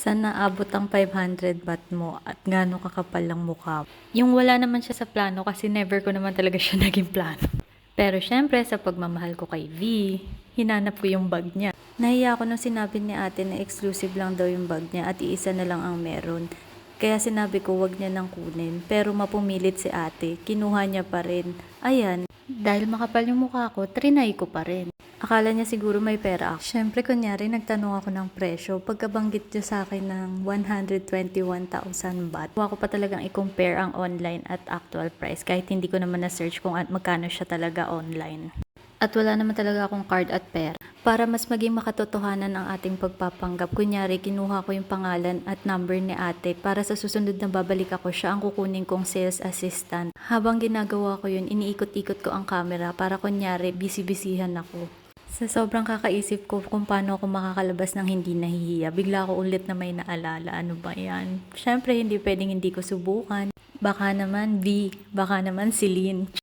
Saan naabot ang 500 baht mo at gaano kakapal ang mukha mo? Yung wala naman siya sa plano kasi never ko naman talaga siya naging plano. Pero syempre sa pagmamahal ko kay V, hinanap ko yung bag niya. Nahiya ako nung sinabi ni ate na exclusive lang daw yung bag niya at iisa na lang ang meron. Kaya sinabi ko wag niya nang kunin, pero mapumilit si ate, kinuha niya pa rin. Ayan, dahil makapal yung mukha ko, trinay ko pa rin. Akala niya siguro may pera ako. Syempre, kunyari, nagtanong ako ng presyo. Pagkabanggit niya sa akin ng 121,000 baht, huwag ko pa talagang i-compare ang online at actual price kahit hindi ko naman na-search kung magkano siya talaga online. At wala naman talaga akong card at pera. Para mas maging makatotohanan ang ating pagpapanggap, kunyari, kinuha ko yung pangalan at number ni ate para sa susunod na babalik ako, siya ang kukunin kong sales assistant. Habang ginagawa ko yun, iniikot-ikot ko ang camera para kunyari, busy-busyhan ako. Sa sobrang kakaisip ko kung paano ako makakalabas ng hindi nahihiya, bigla ako ulit na may naalala. Ano ba yan? Syempre, hindi pwedeng hindi ko subukan. Baka naman V, baka naman si Lynn.